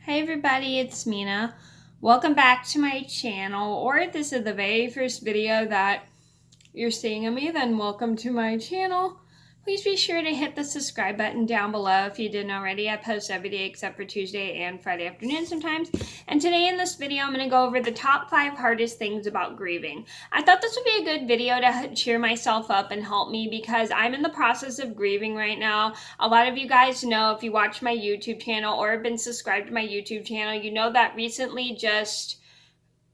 Hey everybody, it's Mena. Welcome back to my channel, or if this is the very first video that you're seeing of me, then welcome to my channel. Please be sure to hit the subscribe button down below if you didn't already. I post every day except for Tuesday and Friday afternoon sometimes. And today in this video, I'm going to go over the top 5 hardest things about grieving. I thought this would be a good video to cheer myself up and help me because I'm in the process of grieving right now. A lot of you guys know, if you watch my YouTube channel or have been subscribed to my YouTube channel, you know that recently, just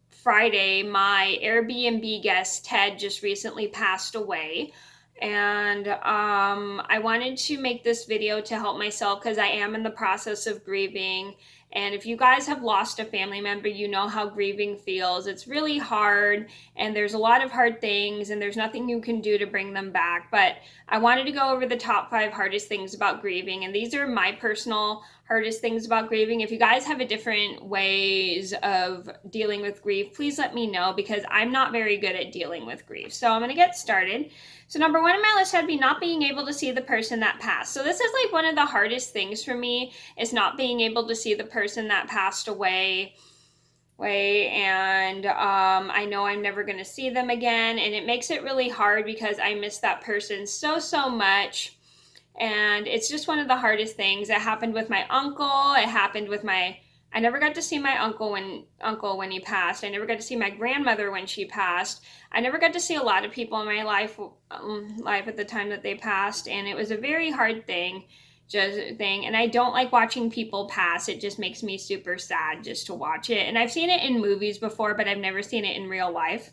Friday, my Airbnb guest, Ted, just recently passed away. And I wanted to make this video to help myself because I am in the process of grieving. And if you guys have lost a family member, you know how grieving feels. It's really hard, and there's a lot of hard things, and there's nothing you can do to bring them back. But I wanted to go over the top 5 hardest things about grieving, and these are my personal hardest things about grieving. If you guys have a different ways of dealing with grief, please let me know because I'm not very good at dealing with grief. So I'm going to get started. So number 1 on my list had be not being able to see the person that passed. So this is like one of the hardest things for me, is not being able to see the person that passed away. And I know I'm never going to see them again, and it makes it really hard because I miss that person so much. And it's just one of the hardest things. It happened with my uncle. It happened with I never got to see my uncle when he passed. I never got to see my grandmother when she passed. I never got to see a lot of people in my life at the time that they passed, and it was a very hard thing. And I don't like watching people pass. It just makes me super sad just to watch it. And I've seen it in movies before, but I've never seen it in real life.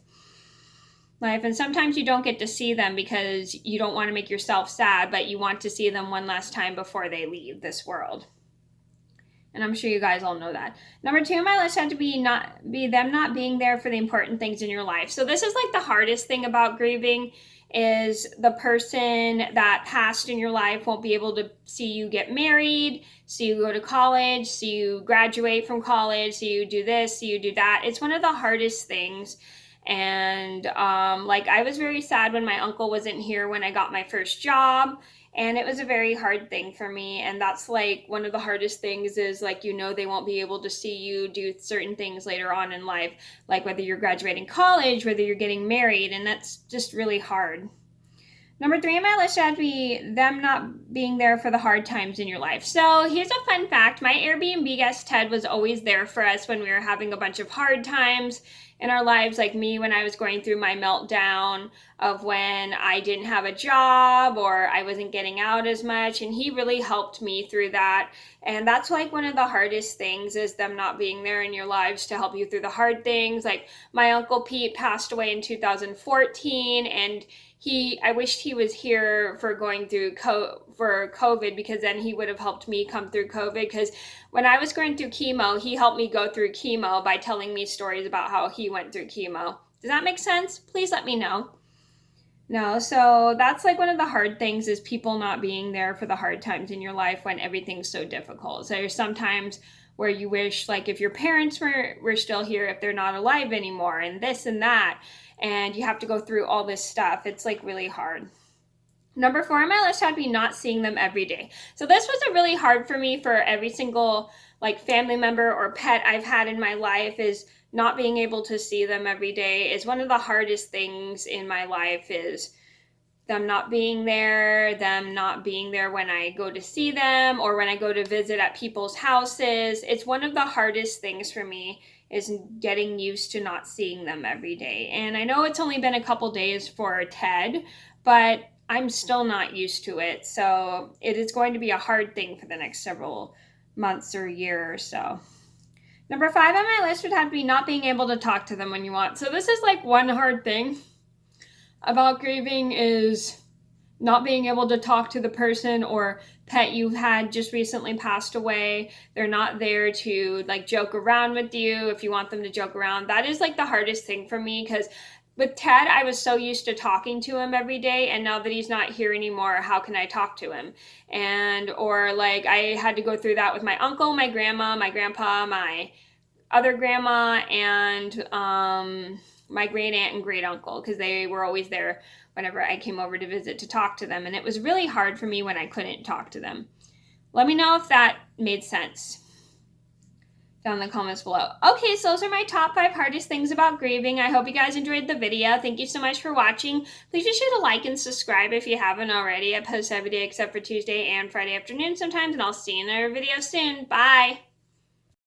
And sometimes you don't get to see them because you don't want to make yourself sad, but you want to see them one last time before they leave this world. And I'm sure you guys all know that. Number 2 on my list had to be them not being there for the important things in your life. So this is like the hardest thing about grieving, is the person that passed in your life won't be able to see you get married, see you go to college, see you graduate from college, see you do this, see you do that. It's one of the hardest things. And I was very sad when my uncle wasn't here when I got my first job, and it was a very hard thing for me. And that's like one of the hardest things, is they won't be able to see you do certain things later on in life, like whether you're graduating college, whether you're getting married, and that's just really hard. Number 3 on my list had to be them not being there for the hard times in your life. So here's a fun fact. My Airbnb guest, Ted, was always there for us when we were having a bunch of hard times in our lives, like me when I was going through my meltdown of when I didn't have a job or I wasn't getting out as much. And he really helped me through that. And that's like one of the hardest things, is them not being there in your lives to help you through the hard things. Like my Uncle Pete passed away in 2014, and I wished he was here for going through for COVID, because then he would have helped me come through COVID. Because when I was going through chemo, he helped me go through chemo by telling me stories about how he went through chemo. Does that make sense? Please let me know. No, so that's like one of the hard things, is people not being there for the hard times in your life when everything's so difficult. So there's sometimes where you wish, like, if your parents were still here, if they're not alive anymore, and this and that, and you have to go through all this stuff. It's like really hard. Number 4 on my list had to be not seeing them every day. So this was a really hard for me for every single family member or pet I've had in my life, is not being able to see them every day is one of the hardest things in my life, is them not being there when I go to see them or when I go to visit at people's houses. It's one of the hardest things for me, is getting used to not seeing them every day. And I know it's only been a couple days for Ted, but I'm still not used to it. So it is going to be a hard thing for the next several months or year or so. Number 5 on my list would have to be not being able to talk to them when you want. So this is like one hard thing about grieving, is not being able to talk to the person or pet you had just recently passed away. They're not there to joke around with you if you want them to joke around. That is like the hardest thing for me, because with Ted, I was so used to talking to him every day, and now that he's not here anymore, how can I talk to him? I had to go through that with my uncle, my grandma, my grandpa, my other grandma, and my great aunt and great uncle, because they were always there whenever I came over to visit to talk to them. And it was really hard for me when I couldn't talk to them. Let me know if that made sense. down in the comments below. Okay, so those are my top 5 hardest things about grieving. I hope you guys enjoyed the video. Thank you so much for watching. Please be sure to like and subscribe if you haven't already. I post every day except for Tuesday and Friday afternoon sometimes, and I'll see you in another video soon. Bye!